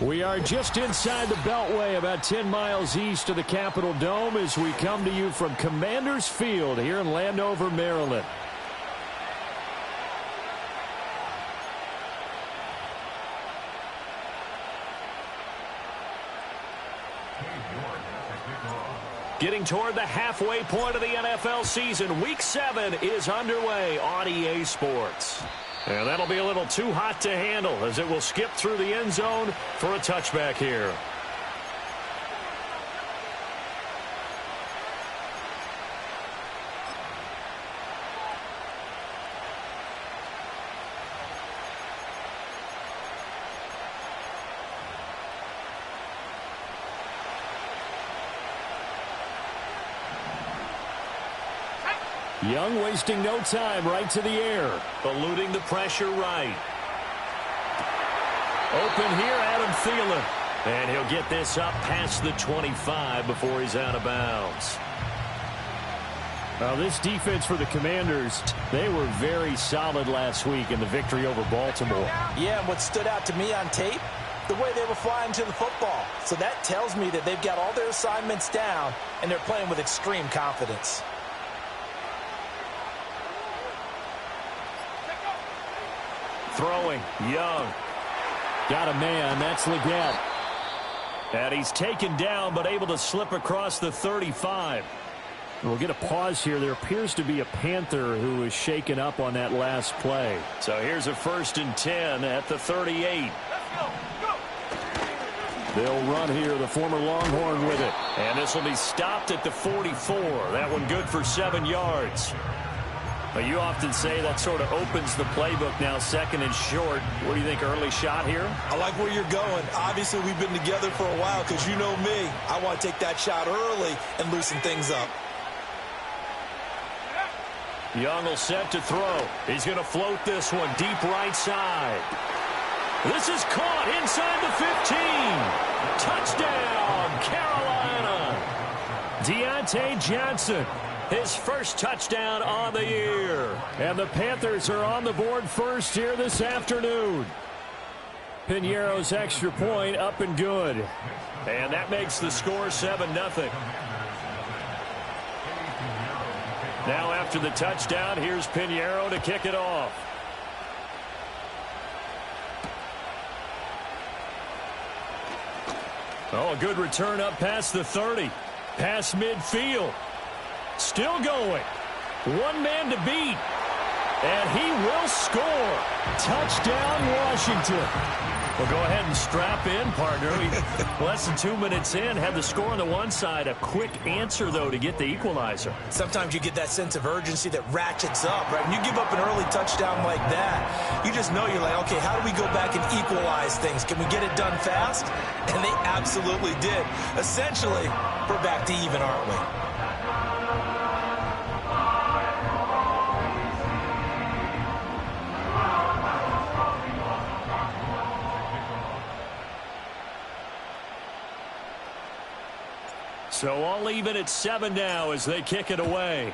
We are just inside the Beltway, about 10 miles east of the Capitol Dome, as we come to you from Commanders Field here in Landover, Maryland. Getting toward the halfway point of the NFL season, Week 7 is underway on EA Sports. And that'll be a little too hot to handle as it will skip through the end zone for a touchback here. Young wasting no time, right to the air. Eluding the pressure right. Open here, Adam Thielen. And he'll get this up past the 25 before he's out of bounds. Well, this defense for the Commanders, they were very solid last week in the victory over Baltimore. Yeah, and what stood out to me on tape, the way they were flying to the football. So that tells me that they've got all their assignments down, and they're playing with extreme confidence. Throwing, Young. Got a man, that's Leggett. And he's taken down, but able to slip across the 35. We'll get a pause here. There appears to be a Panther who is shaken up on that last play. So here's a 1st and 10 at the 38. They'll run here, the former Longhorn with it. And this will be stopped at the 44. That one good for 7 yards. But you often say that sort of opens the playbook now, 2nd and short. What do you think, early shot here? I like where you're going. Obviously, we've been together for a while because you know me. I want to take that shot early and loosen things up. Young will set to throw. He's going to float this one deep right side. This is caught inside the 15. Touchdown, Carolina. Deontay Johnson. His first touchdown on the year. And the Panthers are on the board first here this afternoon. Piñeiro's extra point up and good. And that makes the score 7-0. Now after the touchdown, here's Piñeiro to kick it off. Oh, a good return up past the 30. Past midfield. Still going. One man to beat. And he will score. Touchdown, Washington. Well, go ahead and strap in, partner. Less than 2 minutes in, had the score on the one side. A quick answer, though, to get the equalizer. Sometimes you get that sense of urgency that ratchets up, right? When you give up an early touchdown like that, you just know you're like, okay, how do we go back and equalize things? Can we get it done fast? And they absolutely did. Essentially, we're back to even, aren't we? So all even at 7 now as they kick it away.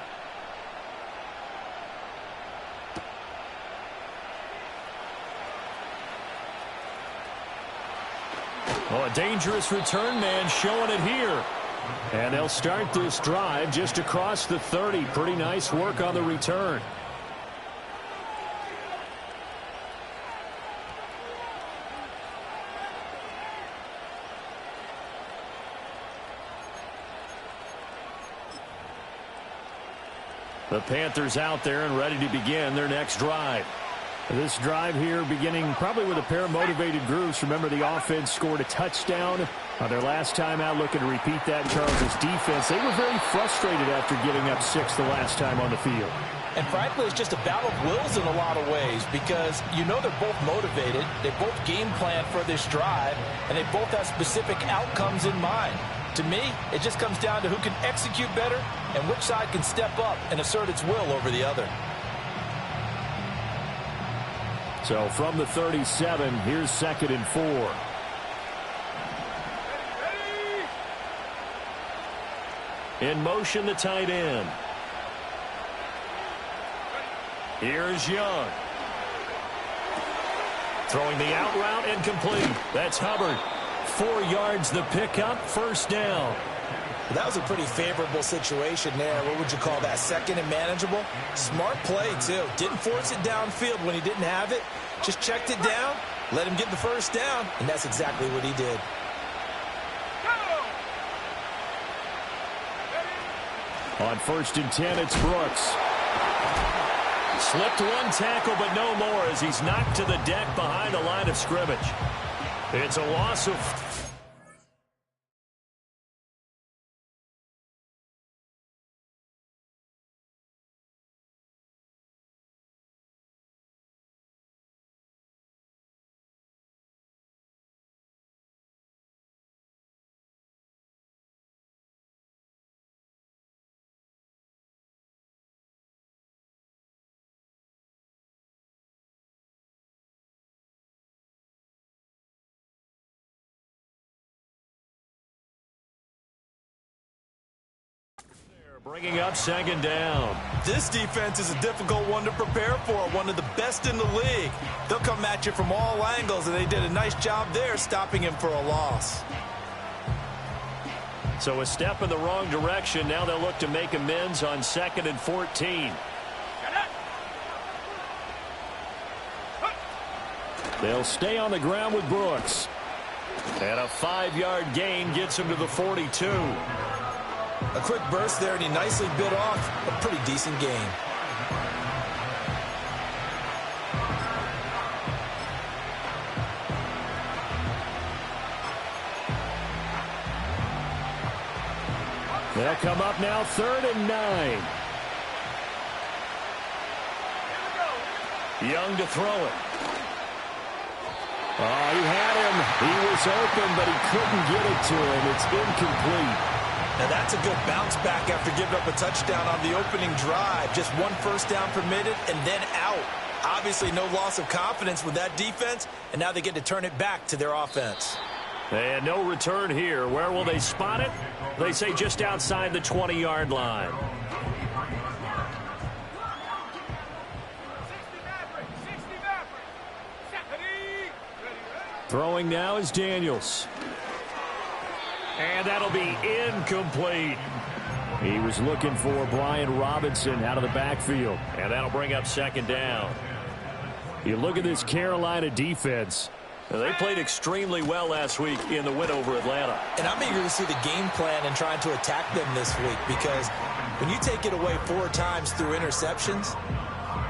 Oh, a dangerous return man showing it here. And they'll start this drive just across the 30. Pretty nice work on the return. The Panthers out there and ready to begin their next drive. This drive here beginning probably with a pair of motivated groups. Remember, the offense scored a touchdown on their last time out, looking to repeat that in Charles' defense. They were very frustrated after giving up 6 the last time on the field. And frankly, it's just a battle of wills in a lot of ways because you know they're both motivated. They both game plan for this drive, and they both have specific outcomes in mind. To me, it just comes down to who can execute better and which side can step up and assert its will over the other. So from the 37, here's 2nd and 4. In motion, the tight end. Here's Young. Throwing the out route and complete. That's Hubbard. 4 yards the pickup, first down. That was a pretty favorable situation there. What would you call that? Second and manageable? Smart play, too. Didn't force it downfield when he didn't have it. Just checked it down, let him get the first down, and that's exactly what he did. On 1st and 10, it's Brooks. Slipped one tackle, but no more as he's knocked to the deck behind the line of scrimmage. It's a loss of... Bringing up 2nd down. This defense is a difficult one to prepare for, one of the best in the league. They'll come at you from all angles, and they did a nice job there stopping him for a loss. So a step in the wrong direction. Now they'll look to make amends on 2nd and 14. They'll stay on the ground with Brooks. And a 5-yard gain gets him to the 42. A quick burst there, and he nicely bit off a pretty decent gain. They'll come up now 3rd and 9. Young to throw it. Oh, he had him. He was open, but he couldn't get it to him. It's incomplete. Now that's a good bounce back after giving up a touchdown on the opening drive. Just 1 first down permitted and then out. Obviously no loss of confidence with that defense, and now they get to turn it back to their offense. And no return here. Where will they spot it? They say just outside the 20-yard line. Throwing now is Daniels. And that'll be incomplete. He was looking for Brian Robinson out of the backfield. And that'll bring up 2nd down. You look at this Carolina defense. They played extremely well last week in the win over Atlanta. And I'm eager to see the game plan and trying to attack them this week, because when you take it away 4 times through interceptions,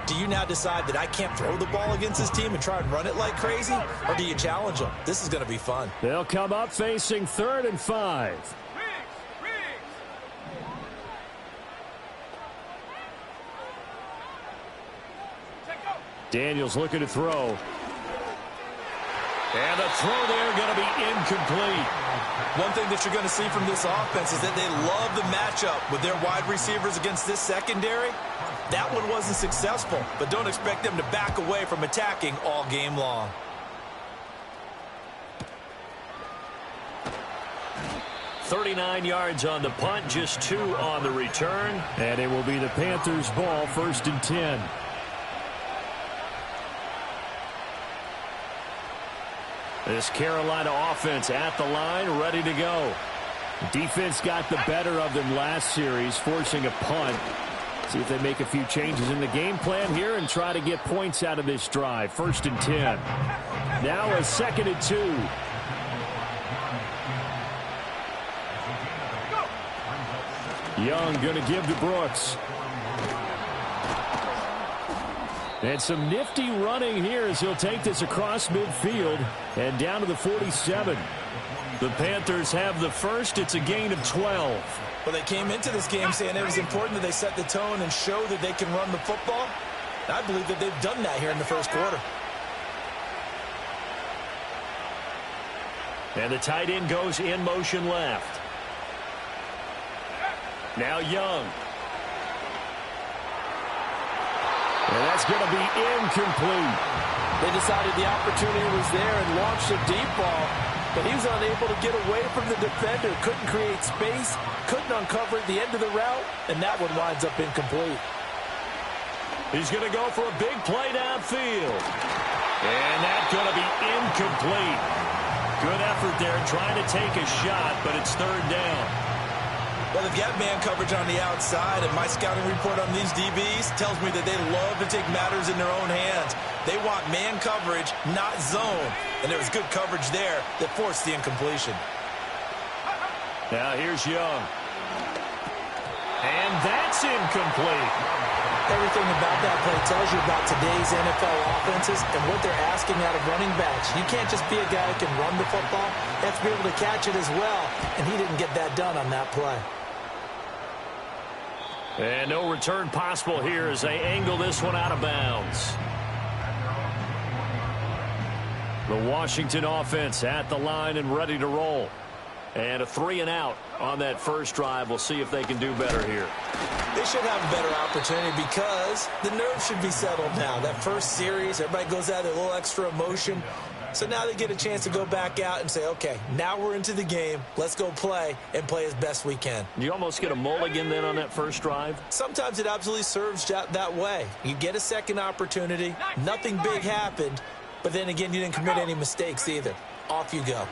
do you now decide that I can't throw the ball against this team and try and run it like crazy? Or do you challenge them? This is going to be fun. They'll come up facing 3rd and 5. Daniels looking to throw. And the throw there going to be incomplete. One thing that you're going to see from this offense is that they love the matchup with their wide receivers against this secondary. That one wasn't successful, but don't expect them to back away from attacking all game long. .39 yards on the punt, just 2 on the return. And it will be the Panthers' ball, 1st and 10. This Carolina offense at the line, ready to go. Defense got the better of them last series, forcing a punt. See if they make a few changes in the game plan here and try to get points out of this drive. 1st and 10. Now a 2nd and 2. Young going to give to Brooks. And some nifty running here as he'll take this across midfield and down to the 47. The Panthers have the first. It's a gain of 12. Well, they came into this game saying it was important that they set the tone and show that they can run the football. And I believe that they've done that here in the first quarter. And the tight end goes in motion left. Now Young. And that's going to be incomplete. They decided the opportunity was there and launched a deep ball, but he was unable to get away from the defender. Couldn't create space, couldn't uncover at the end of the route, and that one winds up incomplete. He's going to go for a big play downfield. And that's going to incomplete. Good effort there trying to take a shot, but it's third down. Well, they've got man coverage on the outside, and my scouting report on these DBs tells me that they love to take matters in their own hands. They want man coverage, not zone. And there was good coverage there that forced the incompletion. Now here's Young. And that's incomplete. Everything about that play tells you about today's NFL offenses and what they're asking out of running backs. You can't just be a guy who can run the football. You have to be able to catch it as well, and he didn't get that done on that play. And no return possible here as they angle this one out of bounds. The Washington offense at the line and ready to roll. And a 3-and-out on that first drive. We'll see if they can do better here. They should have a better opportunity because the nerves should be settled now. That first series, everybody goes out with a little extra emotion. So now they get a chance to go back out and say, okay, now we're into the game. Let's go play and play as best we can. You almost get a mulligan then on that first drive? Sometimes it absolutely serves that way. You get a second opportunity. Nothing big happened. But then again, you didn't commit any mistakes either. Off you go.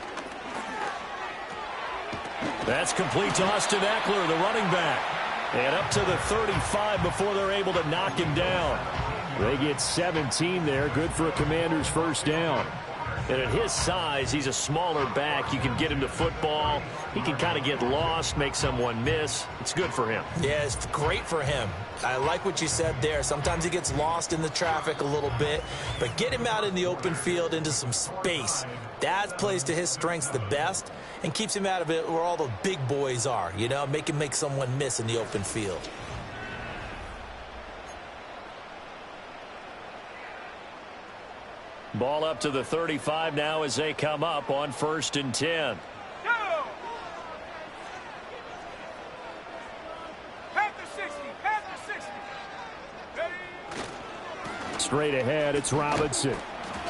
That's complete to Austin Eckler, the running back. And up to the 35 before they're able to knock him down. They get 17 there. Good for a Commander's first down. And at his size, he's a smaller back. You can get him to football. He can kind of get lost, make someone miss. It's good for him. Yeah, it's great for him. I like what you said there. Sometimes he gets lost in the traffic a little bit. But get him out in the open field into some space. That plays to his strengths the best and keeps him out of it where all the big boys are. You know, make him make someone miss in the open field. Ball up to the 35 now as they come up on 1st and 10. Straight ahead, it's Robinson.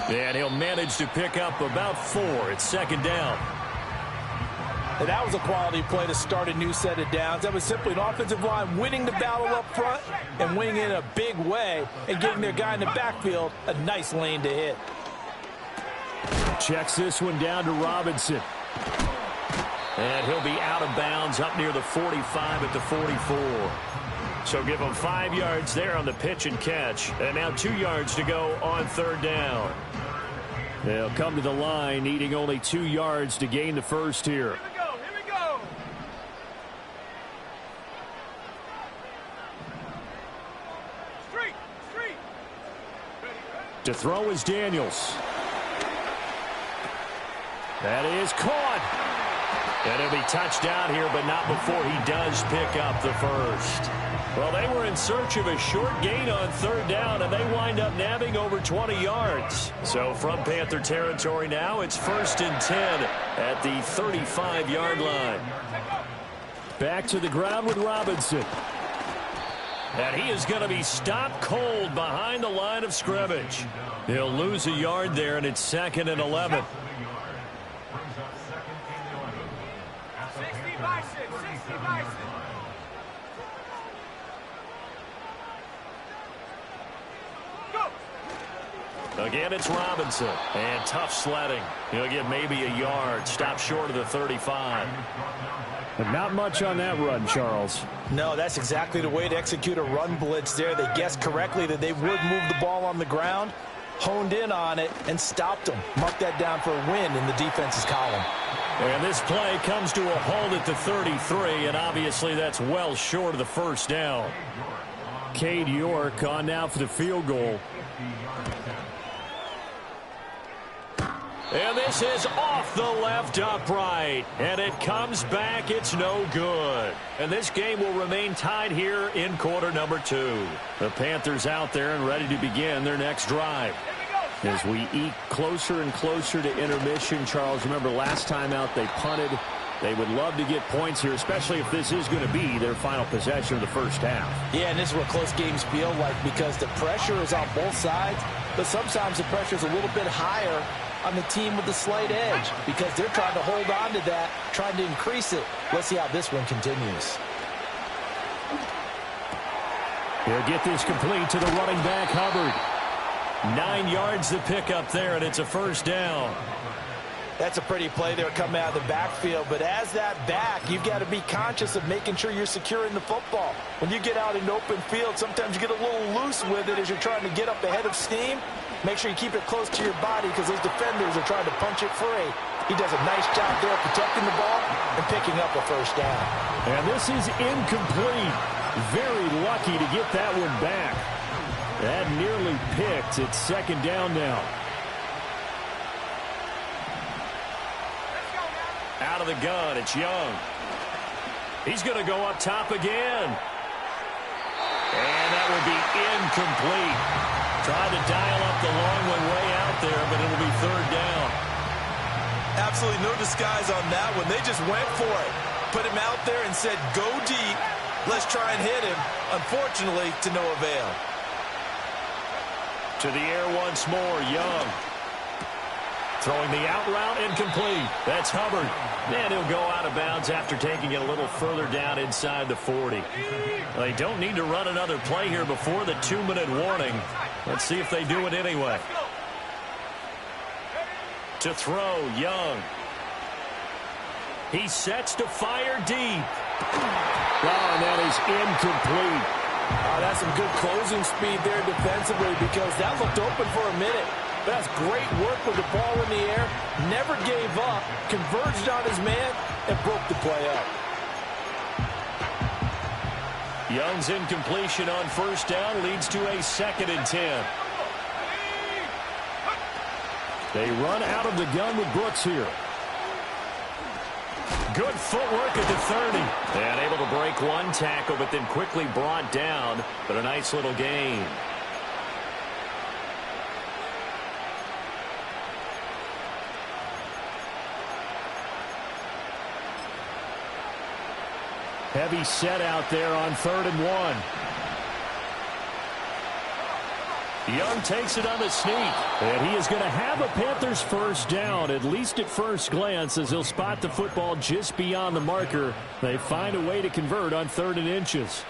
And he'll manage to pick up about 4. It's 2nd down. And that was a quality play to start a new set of downs. That was simply an offensive line winning the battle up front and winning in a big way and giving their guy in the backfield a nice lane to hit. Checks this one down to Robinson. And he'll be out of bounds up near the 45 at the 44. So give him 5 yards there on the pitch and catch. And now 2 yards to go on 3rd down. They'll come to the line needing only 2 yards to gain the first here. Here we go. Street. To throw is Daniels. That is caught. And it'll be touchdown here, but not before he does pick up the first. Well, they were in search of a short gain on 3rd down, and they wind up nabbing over 20 yards. So from Panther territory now, it's 1st and 10 at the 35-yard line. Back to the ground with Robinson. And he is going to be stopped cold behind the line of scrimmage. He'll lose a yard there, and it's 2nd and 11. 60 by 6. Again, it's Robinson. And tough sledding. He'll get maybe a yard. Stop short of the 35. But not much on that run, Charles. No, that's exactly the way to execute a run blitz there. They guessed correctly that they would move the ball on the ground, honed in on it, and stopped them. Mark that down for a win in the defense's column. And this play comes to a halt at the 33, and obviously that's well short of the first down. Cade York on now for the field goal. And this is off the left upright. And it comes back. It's no good. And this game will remain tied here in quarter number 2. The Panthers out there and ready to begin their next drive. As we eke closer and closer to intermission, Charles, remember last time out they punted. They would love to get points here, especially if this is going to be their final possession of the first half. Yeah, and this is what close games feel like because the pressure is on both sides, but sometimes the pressure is a little bit higher on the team with the slight edge because they're trying to hold on to that, trying to increase it. Let's see how this one continues. He'll get this complete to the running back, Hubbard. 9 yards to pick up there, and it's a first down. That's a pretty play there coming out of the backfield. But as that back, you've got to be conscious of making sure you're securing the football. When you get out in open field, sometimes you get a little loose with it as you're trying to get up ahead of steam. Make sure you keep it close to your body because those defenders are trying to punch it free. He does a nice job there protecting the ball and picking up a first down. And this is incomplete. Very lucky to get that one back. That nearly picked. It's second down now. Out of the gun, it's Young. He's going to go up top again. And that will be incomplete. Tried to dial up the long one way out there, but it'll be third down. Absolutely no disguise on that one. They just went for it. Put him out there and said, go deep. Let's try and hit him. Unfortunately, to no avail. To the air once more, Young. Throwing the out route incomplete. That's Hubbard. And he'll go out of bounds after taking it a little further down inside the 40. They don't need to run another play here before the 2-minute warning. Let's see if they do it anyway. To throw, Young. He sets to fire deep. Oh, and that is incomplete. That's some good closing speed there defensively because that looked open for a minute. But that's great work with the ball in the air. Never gave up, converged on his man, and broke the play up. Young's incompletion on first down leads to a 2nd and 10. They run out of the gun with Brooks here. Good footwork at the 30. And able to break one tackle, but then quickly brought down. But a nice little gain. Heavy set out there on 3rd and 1. Young takes it on the sneak. And he is going to have a Panthers first down, at least at first glance, as he'll spot the football just beyond the marker. They find a way to convert on 3rd and inches.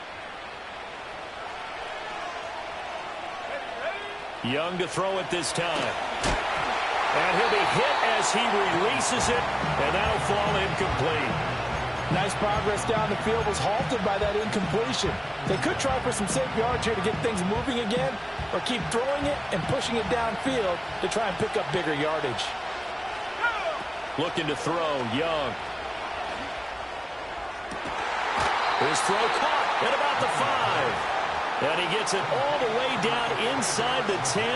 Young to throw it this time. And he'll be hit as he releases it, and that'll fall incomplete. Nice progress down the field, was halted by that incompletion. They could try for some safe yards here to get things moving again, or keep throwing it and pushing it downfield to try and pick up bigger yardage. Looking to throw, Young. His throw caught at about the 5. And he gets it all the way down inside the 10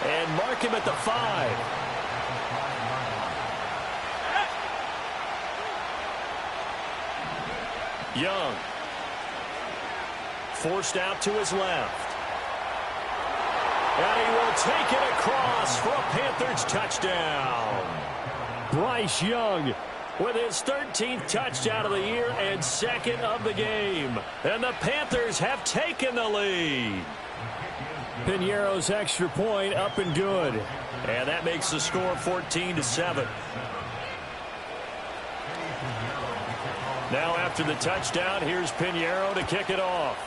and mark him at the 5. Young. Forced out to his left. And he will take it across for a Panthers touchdown. Bryce Young with his 13th touchdown of the year and 2nd of the game. And the Panthers have taken the lead. Piñeiro's extra point up and good. And that makes the score 14-7. Now after the touchdown, here's Piñeiro to kick it off.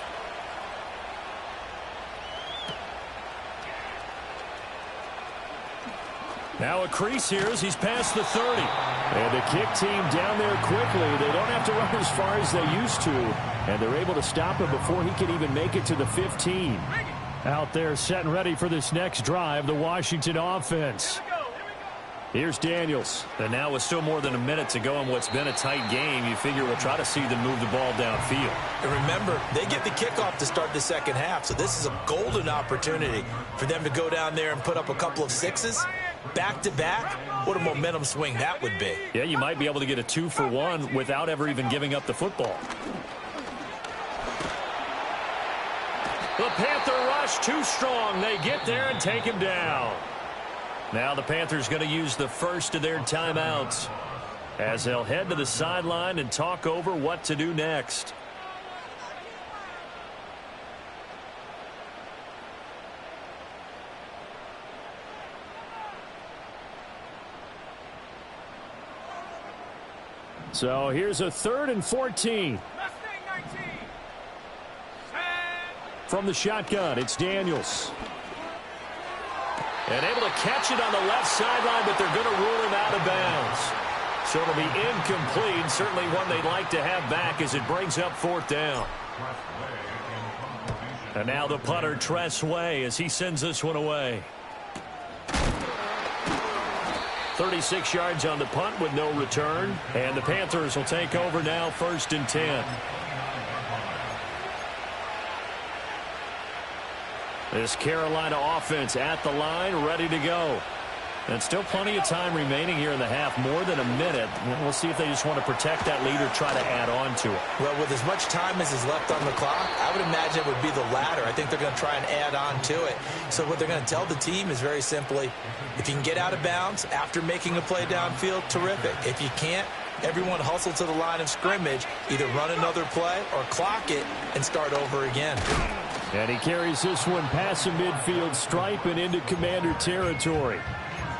Now a crease here as he's past the 30. And the kick team down there quickly. They don't have to run as far as they used to. And they're able to stop him before he can even make it to the 15. Out there set and ready for this next drive, the Washington offense. Here's Daniels. And now with still more than a minute to go in what's been a tight game, you figure we'll try to see them move the ball downfield. And remember, they get the kickoff to start the second half, so this is a golden opportunity for them to go down there and put up a couple of sixes. Back-to-back, what a momentum swing that would be. Yeah, you might be able to get a 2-for-1 without ever even giving up the football. The Panther rush too strong. They get there and take him down. Now the Panthers going to use the first of their timeouts as they'll head to the sideline and talk over what to do next. So here's a 3rd and 14. From the shotgun, it's Daniels. And able to catch it on the left sideline, but they're going to rule him out of bounds. So it'll be incomplete. Certainly one they'd like to have back as it brings up 4th down. And now the punter, Tress Way, as he sends this one away. 36 yards on the punt with no return. And the Panthers will take over now, 1st and 10. This Carolina offense at the line, ready to go. And still plenty of time remaining here in the half, more than a minute. We'll see if they just want to protect that lead or try to add on to it. Well, with as much time as is left on the clock, I would imagine it would be the latter. I think they're going to try and add on to it. So what they're going to tell the team is very simply, if you can get out of bounds after making a play downfield, terrific. If you can't, everyone hustle to the line of scrimmage, either run another play or clock it and start over again. And he carries this one past the midfield stripe and into Commander territory.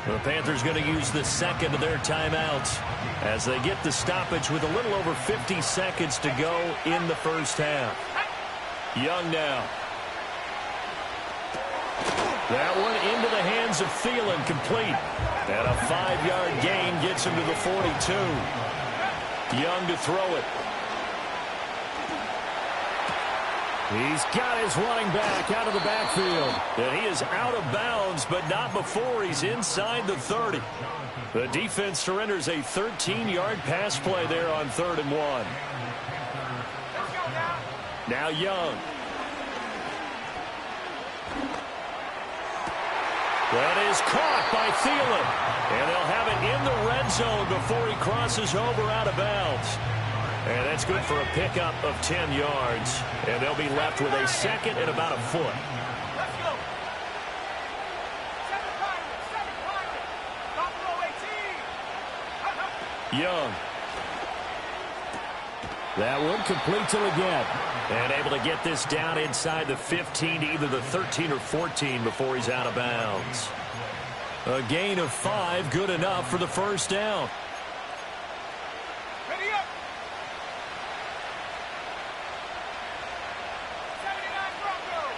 The Panthers going to use the second of their timeouts as they get the stoppage with a little over 50 seconds to go in the first half. Young now. That one into the hands of Thielen, complete. And a 5-yard gain gets him to the 42. Young to throw it. He's got his running back out of the backfield. And he is out of bounds, but not before he's inside the 30. The defense surrenders a 13-yard pass play there on 3rd and 1. Now Young. That is caught by Thielen. And they'll have it in the red zone before he crosses over out of bounds. And that's good for a pickup of 10 yards. And they'll be left with a second and about a foot. Let's go. 7 Young. That one complete to Leggett. And able to get this down inside the 15 to either the 13 or 14 before he's out of bounds. A gain of 5, good enough for the first down. Ready up. 79 Broncos.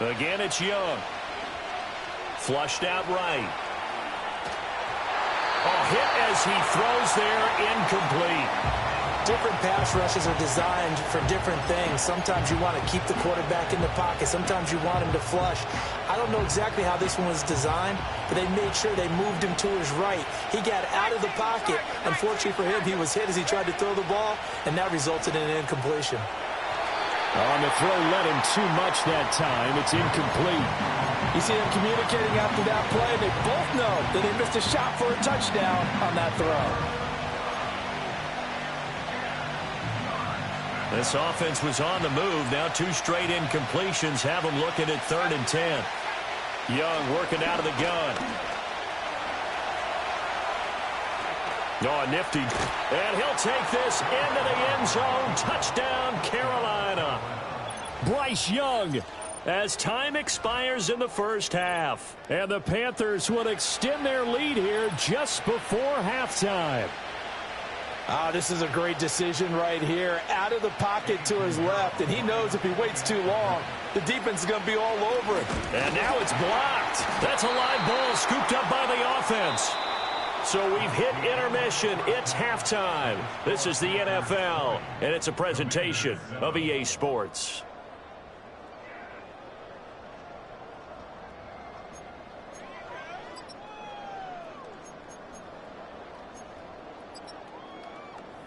Ready. Again, it's Young. Flushed out right. A hit as he throws there, incomplete. Different pass rushes are designed for different things. Sometimes you want to keep the quarterback in the pocket. Sometimes you want him to flush. I don't know exactly how this one was designed, but they made sure they moved him to his right. He got out of the pocket. Unfortunately for him, he was hit as he tried to throw the ball, and that resulted in an incompletion. On the throw, led him too much that time. It's incomplete. You see them communicating after that play. They both know that they missed a shot for a touchdown on that throw. This offense was on the move. Now 2 straight incompletions have them looking at 3rd and 10. Young working out of the gun. Oh, nifty. And he'll take this into the end zone. Touchdown, Carolina. Bryce Young, as time expires in the first half. And the Panthers will extend their lead here just before halftime. This is a great decision right here. Out of the pocket to his left, and he knows if he waits too long, the defense is going to be all over it. And now it's blocked. That's a live ball scooped up by the offense. So we've hit intermission. It's halftime. This is the NFL, and it's a presentation of EA Sports.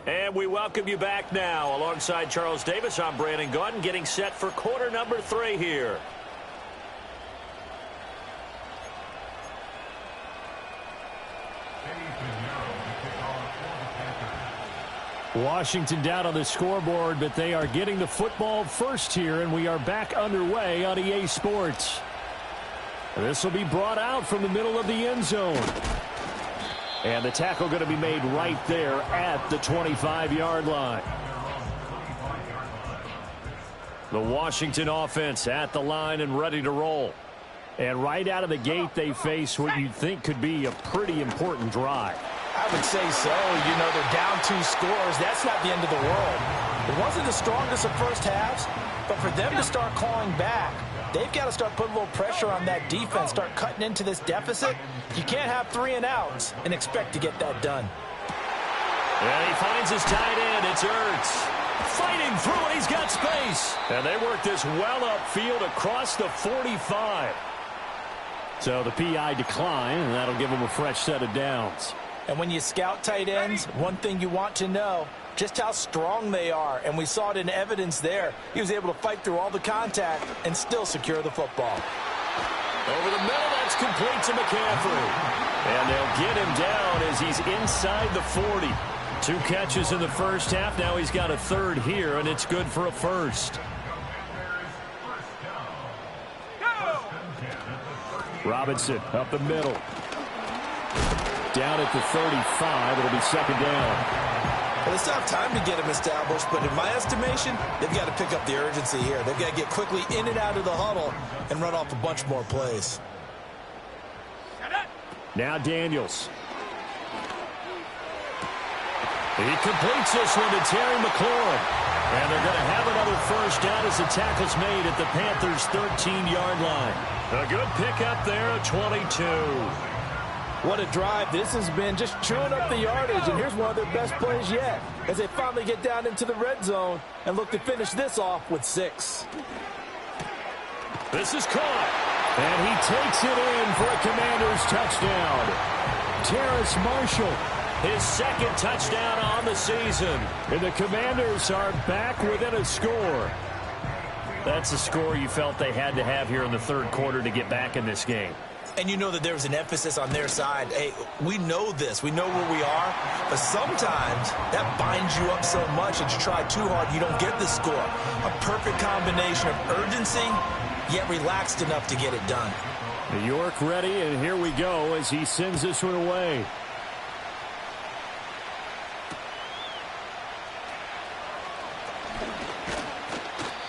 And we welcome you back now. Alongside Charles Davis, I'm Brandon Gaudin, getting set for quarter number 3 here. Washington down on the scoreboard, but they are getting the football first here, and we are back underway on EA Sports. This will be brought out from the middle of the end zone. And the tackle going to be made right there at the 25-yard line. The Washington offense at the line and ready to roll. And right out of the gate, they face what you'd think could be a pretty important drive. I would say so. You know, they're down 2 scores. That's not the end of the world. It wasn't the strongest of first halves, but for them to start calling back, they've got to start putting a little pressure on that defense, start cutting into this deficit. You can't have 3 and outs and expect to get that done. And he finds his tight end. It's Ertz. Fighting through it. He's got space. And they work this well upfield across the 45. So the PI decline, and that'll give him a fresh set of downs. And when you scout tight ends, one thing you want to know, just how strong they are. And we saw it in evidence there. He was able to fight through all the contact and still secure the football. Over the middle, that's complete to McCaffrey. And they'll get him down as he's inside the 40. 2 catches in the first half. Now he's got a third here, and it's good for a first. Robinson up the middle. Down at the 35. It'll be second down. Well, they still have time to get him established, but in my estimation, they've got to pick up the urgency here. They've got to get quickly in and out of the huddle and run off a bunch more plays. Now Daniels. He completes this one to Terry McLaurin. And they're going to have another first down as the tackle's made at the Panthers' 13-yard line. A good pickup there at 22. What a drive this has been, just chewing up the yardage. And here's one of their best plays yet as they finally get down into the red zone and look to finish this off with 6. This is caught. And he takes it in for a Commanders touchdown. Terrace Marshall, his second touchdown on the season. And the Commanders are back within a score. That's a score you felt they had to have here in the third quarter to get back in this game. And you know that there was an emphasis on their side. Hey, we know this. We know where we are. But sometimes that binds you up so much that you try too hard, you don't get the score. A perfect combination of urgency, yet relaxed enough to get it done. New York ready, and here we go as he sends this one away.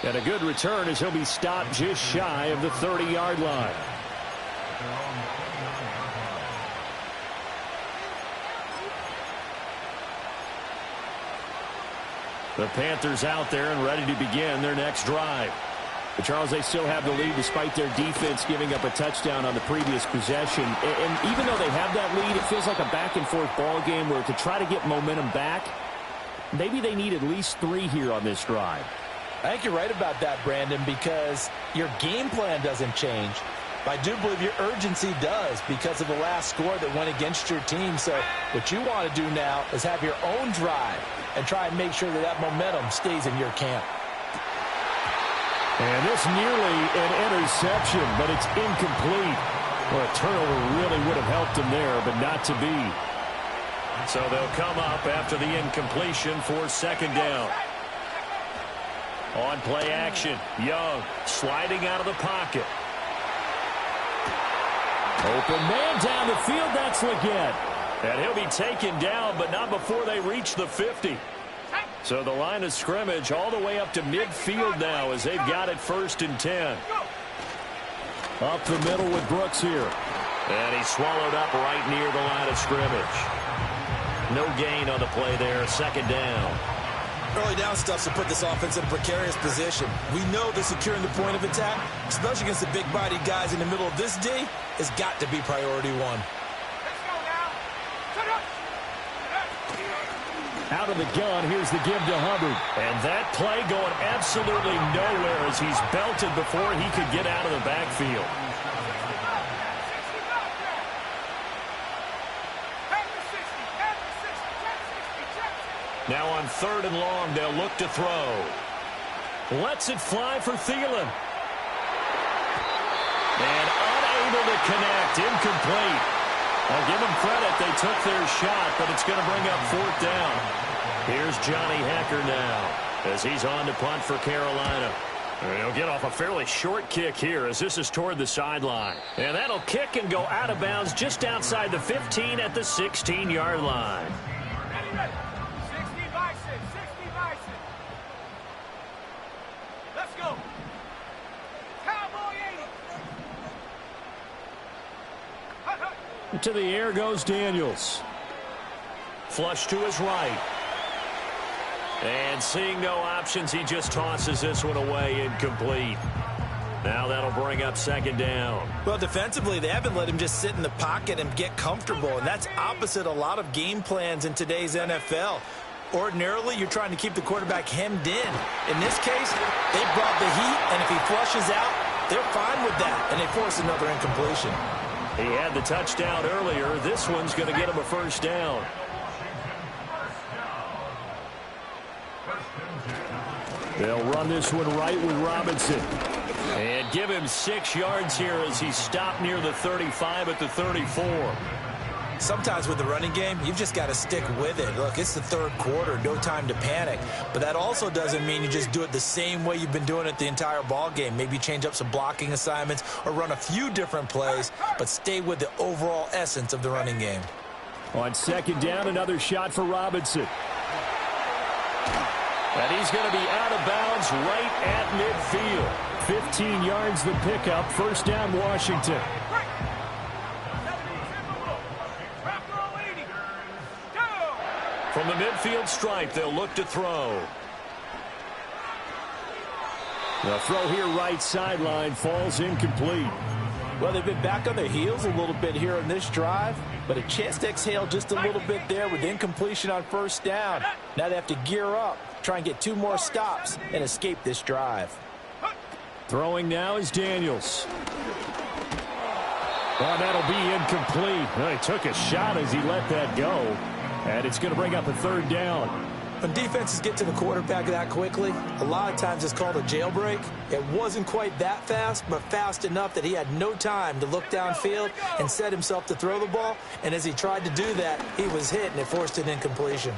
And a good return as he'll be stopped just shy of the 30-yard line. The Panthers out there and ready to begin their next drive. But Charles, they still have the lead despite their defense giving up a touchdown on the previous possession. And even though they have that lead, it feels like a back-and-forth ball game where to try to get momentum back, maybe they need at least 3 here on this drive. I think you're right about that, Brandon, because your game plan doesn't change. But I do believe your urgency does because of the last score that went against your team. So what you want to do now is have your own drive and try and make sure that that momentum stays in your camp. And this nearly an interception, but it's incomplete. Well, a turnover really would have helped him there, but not to be. So they'll come up after the incompletion for second down. On play action, Young sliding out of the pocket. Open man down the field, that's Leggett. And he'll be taken down, but not before they reach the 50. So the line of scrimmage all the way up to midfield now as they've got it 1st and 10. Up the middle with Brooks here. And he's swallowed up right near the line of scrimmage. No gain on the play there, second down. Early down stuff to put this offense in a precarious position. We know that securing the point of attack, especially against the big-bodied guys in the middle of this D, has got to be priority 1. Out of the gun, here's the give to Hubbard. And that play going absolutely nowhere as he's belted before he could get out of the backfield. Now on 3rd and long, they'll look to throw. Lets it fly for Thielen. And unable to connect, incomplete. I'll give them credit, they took their shot, but it's going to bring up 4th down. Here's Johnny Hecker now as he's on to punt for Carolina. And he'll get off a fairly short kick here as this is toward the sideline. And that'll kick and go out of bounds just outside the 15 at the 16-yard line. Let's go. Cowboy 80. To the air goes Daniels. Flush to his right. And seeing no options, he just tosses this one away, incomplete. Now that'll bring up second down. Well, defensively, they haven't let him just sit in the pocket and get comfortable, and that's opposite a lot of game plans in today's NFL. Ordinarily, you're trying to keep the quarterback hemmed in. In this case, they brought the heat, and if he flushes out, they're fine with that, and they force another incompletion. He had the touchdown earlier. This one's going to get him a first down. They'll run this one right with Robinson. And give him 6 yards here as he stopped near the 35 at the 34. Sometimes with the running game, you've just got to stick with it. Look, it's the third quarter, no time to panic. But that also doesn't mean you just do it the same way you've been doing it the entire ball game. Maybe change up some blocking assignments or run a few different plays, but stay with the overall essence of the running game. On second down, another shot for Robinson. And he's going to be out of bounds right at midfield. 15 yards the pickup. First down, Washington. From the midfield stripe, they'll look to throw. The throw here right sideline falls incomplete. Well, they've been back on their heels a little bit here in this drive, but a chance to exhale just a little bit there with incompletion on first down. Now they have to gear up, try and get 2 more stops, and escape this drive. Throwing now is Daniels. Oh, that'll be incomplete. Well, he took a shot as he let that go. And it's going to bring up a third down. When defenses get to the quarterback that quickly, a lot of times it's called a jailbreak. It wasn't quite that fast, but fast enough that he had no time to look downfield and set himself to throw the ball. And as he tried to do that, he was hit, and it forced an incompletion.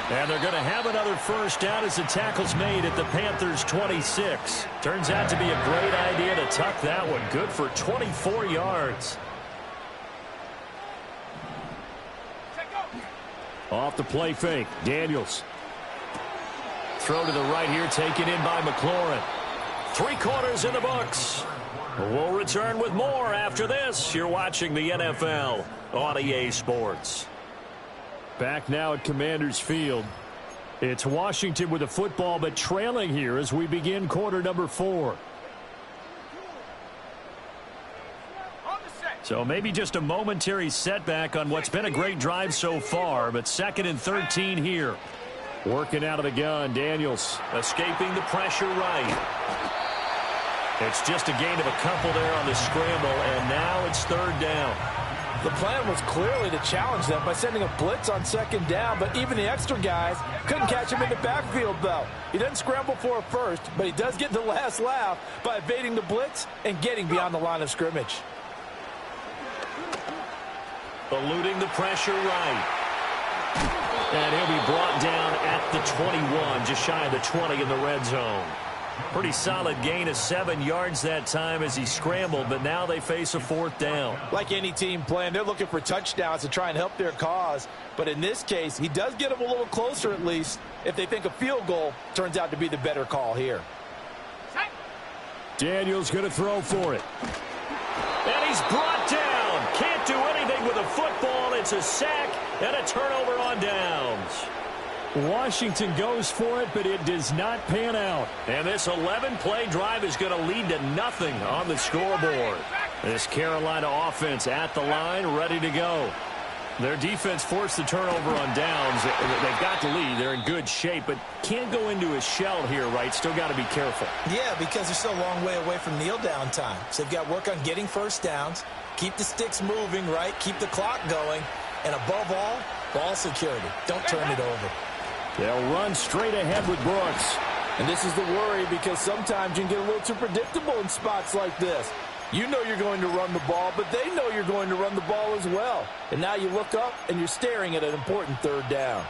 And they're going to have another first down as the tackle's made at the Panthers' 26. Turns out to be a great idea to tuck that one. Good for 24 yards. Off the play fake, Daniels. Throw to the right here, taken in by McLaurin. 3 quarters in the books. We'll return with more after this. You're watching the NFL on EA Sports. Back now at Commanders Field. It's Washington with the football, but trailing here as we begin quarter number 4. So maybe just a momentary setback on what's been a great drive so far, but 2nd and 13 here. Working out of the gun, Daniels escaping the pressure right. It's just a gain of a couple there on the scramble, and now it's 3rd down. The plan was clearly to challenge them by sending a blitz on 2nd down, but even the extra guys couldn't catch him in the backfield, though. He doesn't scramble for a first, but he does get the last laugh by evading the blitz and getting beyond the line of scrimmage. Eluding the pressure right. And he'll be brought down at the 21, just shy of the 20 in the red zone. Pretty solid gain of 7 yards that time as he scrambled, but now they face a 4th down. Like any team plan, they're looking for touchdowns to try and help their cause. But in this case, he does get them a little closer at least if they think a field goal turns out to be the better call here. Daniels going to throw for it. And he's brought down. Can't do anything with a football. It's a sack and a turnover on downs. Washington goes for it, but it does not pan out. And this 11-play drive is going to lead to nothing on the scoreboard. This Carolina offense at the line, ready to go. Their defense forced the turnover on downs. They've got the lead. They're in good shape, but can't go into a shell here, right? Still got to be careful. Yeah, because they're still a long way away from kneel down time. So they've got to work on getting first downs, keep the sticks moving, right? Keep the clock going. And above all, ball security. Don't turn it over. They'll run straight ahead with Brooks. And this is the worry because sometimes you can get a little too predictable in spots like this. You know you're going to run the ball, but they know you're going to run the ball as well. And now you look up and you're staring at an important 3rd down.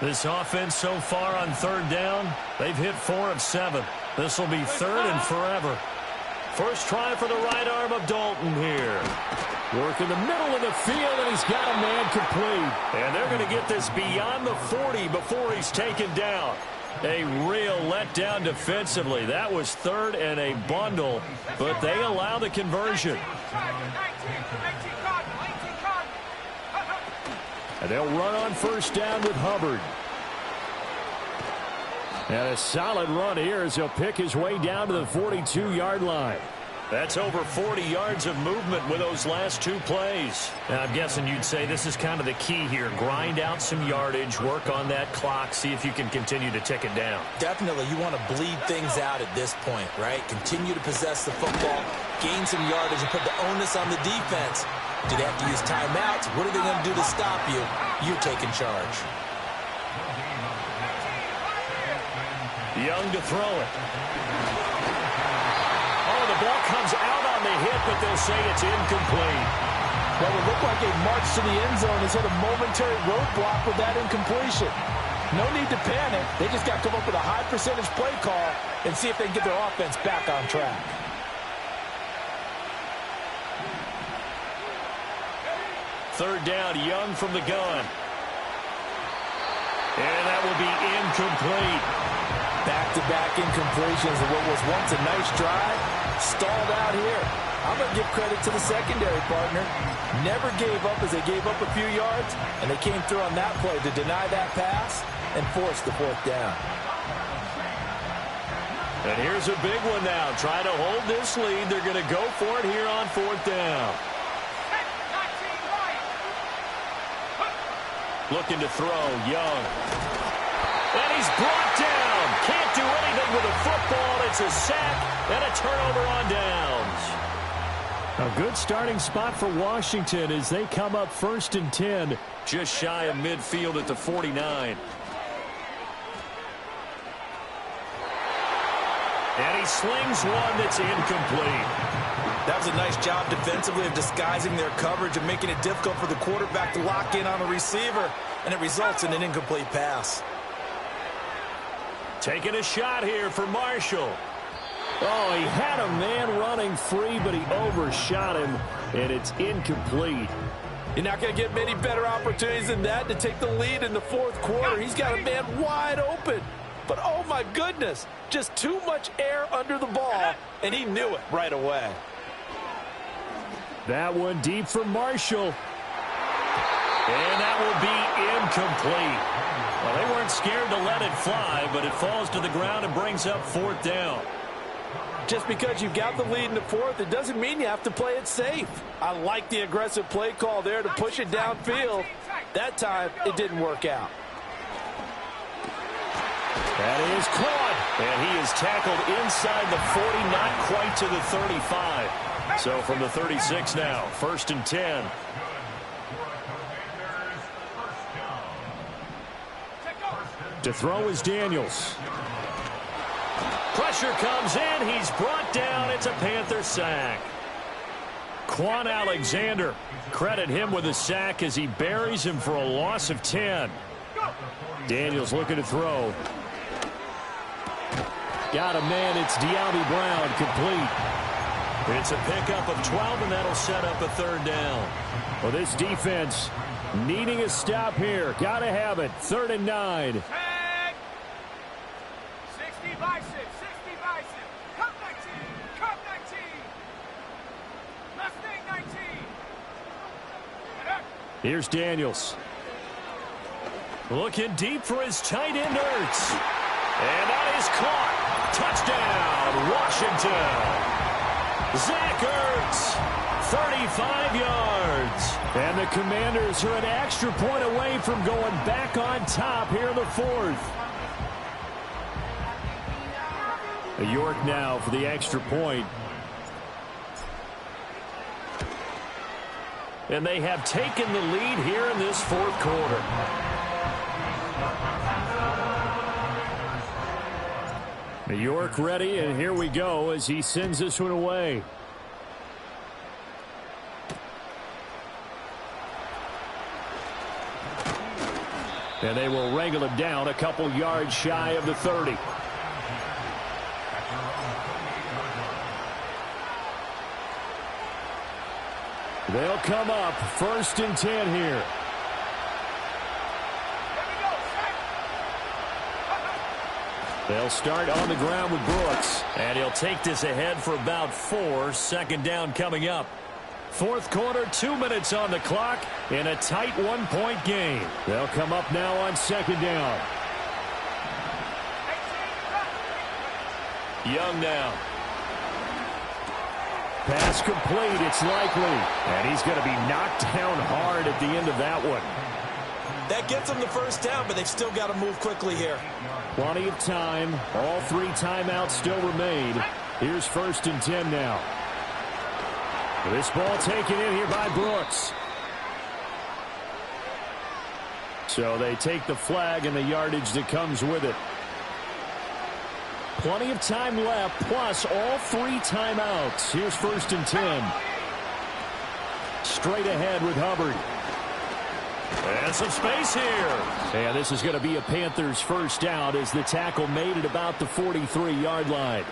This offense so far on 3rd down, they've hit 4 of 7. This will be 3rd and forever. First try for the right arm of Dalton here. Work in the middle of the field, and he's got a man complete. And they're going to get this beyond the 40 before he's taken down. A real letdown defensively. That was 3rd and a bundle, but they allow the conversion. And they'll run on first down with Hubbard. And a solid run here as he'll pick his way down to the 42-yard line. That's over 40 yards of movement with those last two plays. And I'm guessing you'd say this is kind of the key here. Grind out some yardage, work on that clock, see if you can continue to tick it down. Definitely, you want to bleed things out at this point, right? Continue to possess the football, gain some yardage, and put the onus on the defense. Do they have to use timeouts? What are they going to do to stop you? You're taking charge. Young to throw it. Oh, the ball comes out on the hit, but they'll say it's incomplete. Well, it looked like a march to the end zone has hit a momentary roadblock with that incompletion. No need to panic. They just got to come up with a high percentage play call and see if they can get their offense back on track. Third down, Young from the gun. And that will be incomplete. Back-to-back incompletions of what was once a nice drive. Stalled out here. I'm going to give credit to the secondary partner. Never gave up as they gave up a few yards, and they came through on that play to deny that pass and force the fourth down. And here's a big one now. Trying to hold this lead. They're going to go for it here on fourth down. Looking to throw, Young. And he's brought down. Can't do anything with the football. It's a sack and a turnover on downs. A good starting spot for Washington as they come up 1st and 10. Just shy of midfield at the 49. And he slings one that's incomplete. That was a nice job defensively of disguising their coverage and making it difficult for the quarterback to lock in on a receiver, and it results in an incomplete pass. Taking a shot here for Marshall. Oh, he had a man running free, but he overshot him, and it's incomplete. You're not going to get many better opportunities than that to take the lead in the fourth quarter. He's got a man wide open. But, oh, my goodness, just too much air under the ball, and he knew it right away. That one deep for Marshall. And that will be incomplete. Well, they weren't scared to let it fly, but it falls to the ground and brings up fourth down. Just because you've got the lead in the fourth, it doesn't mean you have to play it safe. I like the aggressive play call there to push it downfield. That time, it didn't work out. That is caught, and he is tackled inside the 40, not quite to the 35. So from the 36 now, 1st and 10. To throw is Daniels. Pressure comes in. He's brought down. It's a Panther sack. Quan Alexander, credit him with a sack as he buries him for a loss of 10. Daniels looking to throw. Got a man. It's De'Ami Brown, complete. It's a pickup of 12, and that'll set up a third down. Well, this defense needing a stop here. Got to have it. 3rd and 9. 60 bicep, 60 bicep. Come 19, come 19. Mustang 19. Here's Daniels. Looking deep for his tight end, Ertz. And that is caught. Touchdown, Washington. Zach Ertz, 35 yards. And the Commanders are an extra point away from going back on top here in the fourth. York now for the extra point. And they have taken the lead here in this fourth quarter. York ready, and here we go as he sends this one away. And they will wrangle him down a couple yards shy of the 30. They'll come up 1st and 10 here. They'll start on the ground with Brooks. And he'll take this ahead for about 4. 2nd down coming up. Fourth quarter, 2 minutes on the clock in a tight 1-point game. They'll come up now on 2nd down. Young now. Pass complete, it's likely. And he's going to be knocked down hard at the end of that one. That gets them the first down, but they've still got to move quickly here. Plenty of time. All 3 timeouts still remain. Here's 1st and 10 now. This ball taken in here by Brooks. So they take the flag and the yardage that comes with it. Plenty of time left, plus all 3 timeouts. Here's 1st and 10. Straight ahead with Hubbard. And some space here. And this is going to be a Panthers first down as the tackle made it about the 43-yard line.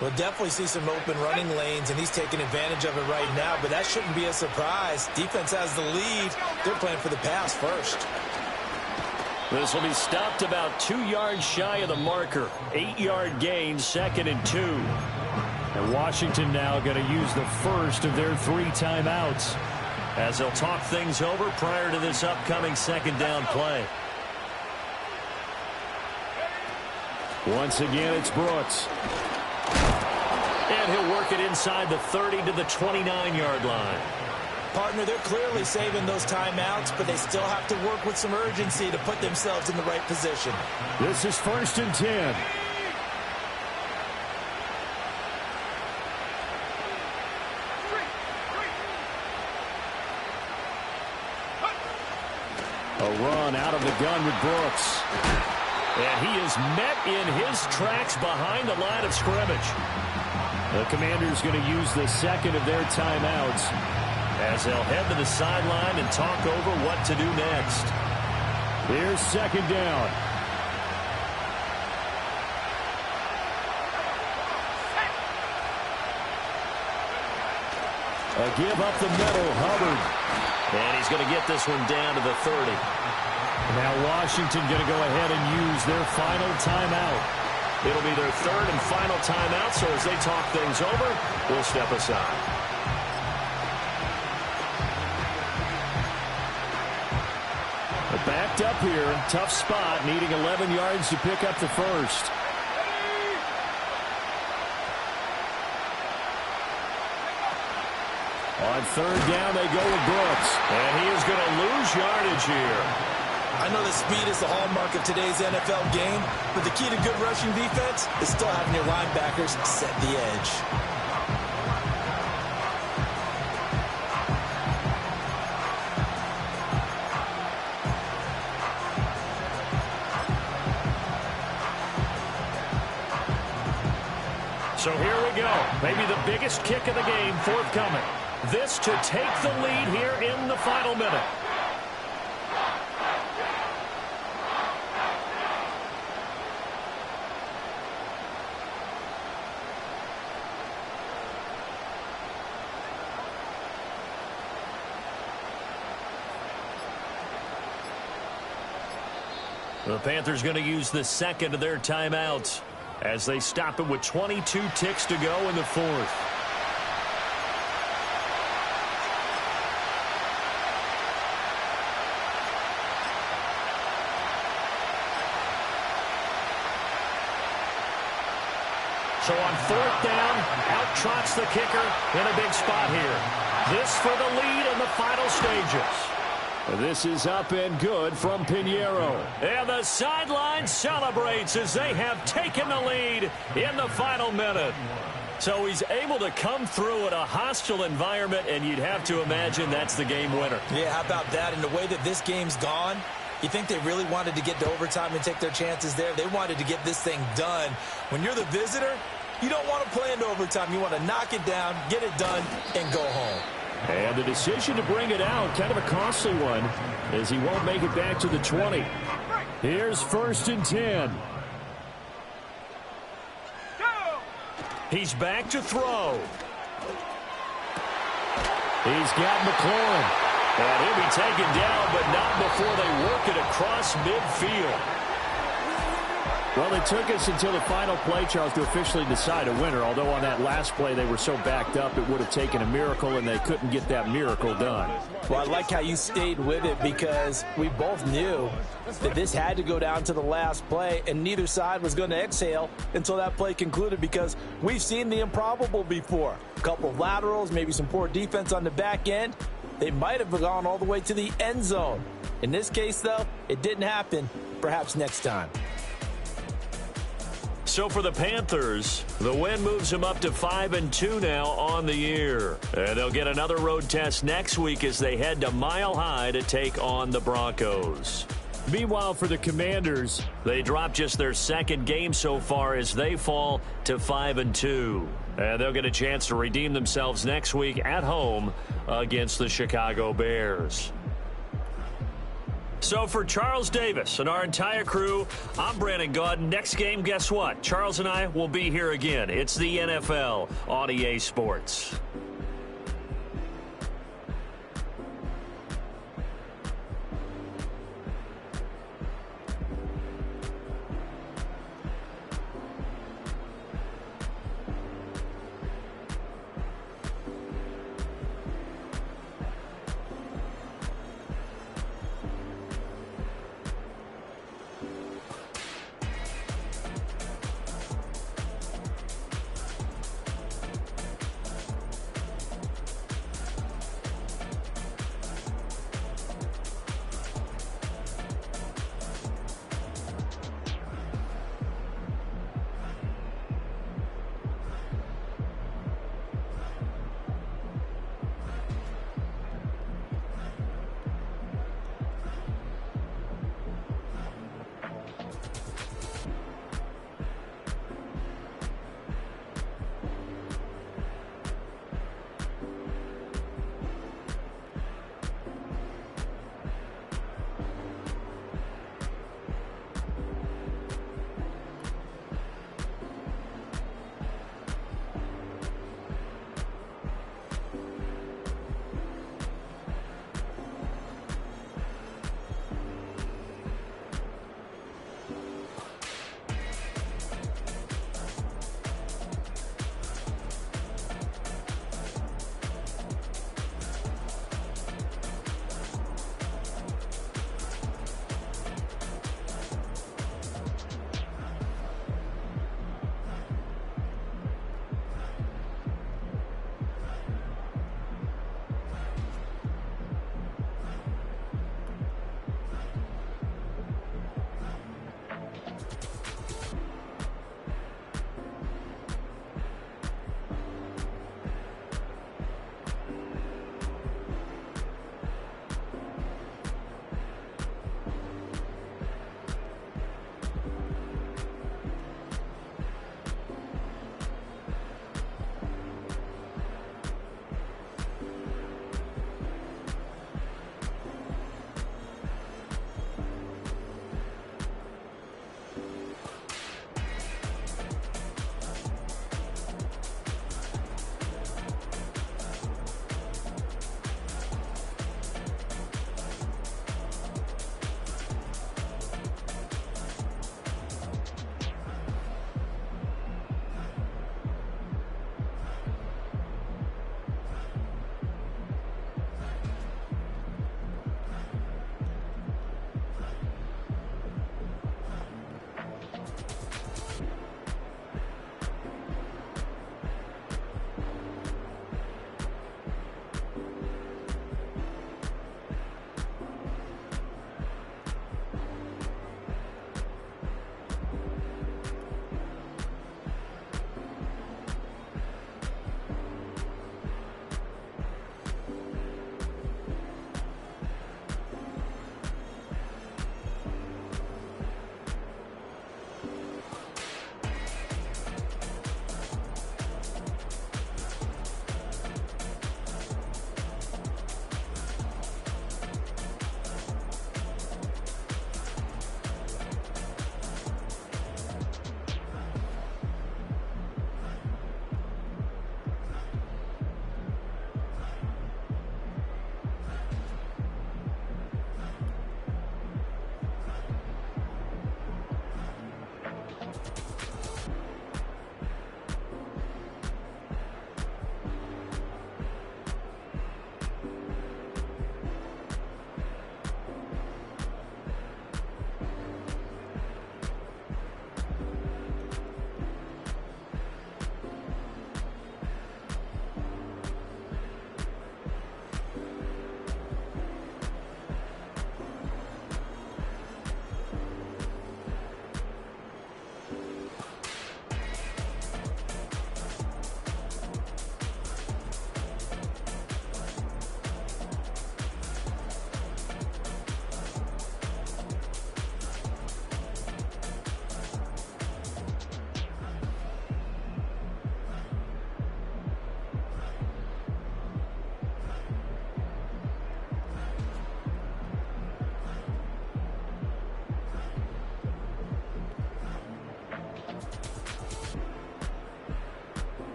We'll definitely see some open running lanes, and he's taking advantage of it right now, but that shouldn't be a surprise. Defense has the lead. They're playing for the pass first. This will be stopped about 2 yards shy of the marker. 8-yard gain, 2nd and 2. And Washington now going to use the first of their 3 timeouts as they'll talk things over prior to this upcoming 2nd down play. Once again, it's Brooks. And he'll work it inside the 30 to the 29-yard line. Partner, they're clearly saving those timeouts, but they still have to work with some urgency to put themselves in the right position. This is 1st and 10. A run out of the gun with Brooks. And he is met in his tracks behind the line of scrimmage. The Commanders going to use the 2nd of their timeouts as they'll head to the sideline and talk over what to do next. Here's 2nd down. A give up the middle, Hubbard. And he's going to get this one down to the 30. Now Washington going to go ahead and use their final timeout. It'll be their 3rd and final timeout, so as they talk things over, we'll step aside. They're backed up here. Tough spot, needing 11 yards to pick up the first. On 3rd down, they go with Brooks. And he is going to lose yardage here. I know that speed is the hallmark of today's NFL game, but the key to good rushing defense is still having your linebackers set the edge. So here we go. Maybe the biggest kick of the game forthcoming. This to take the lead here in the final minute. The Panthers going to use the 2nd of their timeouts as they stop it with 22 ticks to go in the 4th. So on 4th down, out trots the kicker in a big spot here. This for the lead in the final stages. This is up and good from Pinheiro. And the sideline celebrates as they have taken the lead in the final minute. So he's able to come through in a hostile environment, and you'd have to imagine that's the game winner. Yeah, how about that? And the way that this game's gone, you think they really wanted to get to overtime and take their chances there? They wanted to get this thing done. When you're the visitor, you don't want to play into overtime. You want to knock it down, get it done, and go home. And the decision to bring it out, kind of a costly one, as he won't make it back to the 20. Here's 1st and 10. He's back to throw. He's got McLaurin. And he'll be taken down, but not before they work it across midfield. Well, it took us until the final play, Charles, to officially decide a winner, although on that last play they were so backed up it would have taken a miracle, and they couldn't get that miracle done. Well, I like how you stayed with it because we both knew that this had to go down to the last play, and neither side was going to exhale until that play concluded because we've seen the improbable before. A couple of laterals, maybe some poor defense on the back end. They might have gone all the way to the end zone. In this case, though, it didn't happen. Perhaps next time. So for the Panthers, the win moves them up to 5-2 now on the year. And they'll get another road test next week as they head to Mile High to take on the Broncos. Meanwhile, for the Commanders, they dropped just their second game so far as they fall to 5-2. And they'll get a chance to redeem themselves next week at home against the Chicago Bears. So for Charles Davis and our entire crew, I'm Brandon Gaudin. Next game, guess what? Charles and I will be here again. It's the NFL on EA Sports.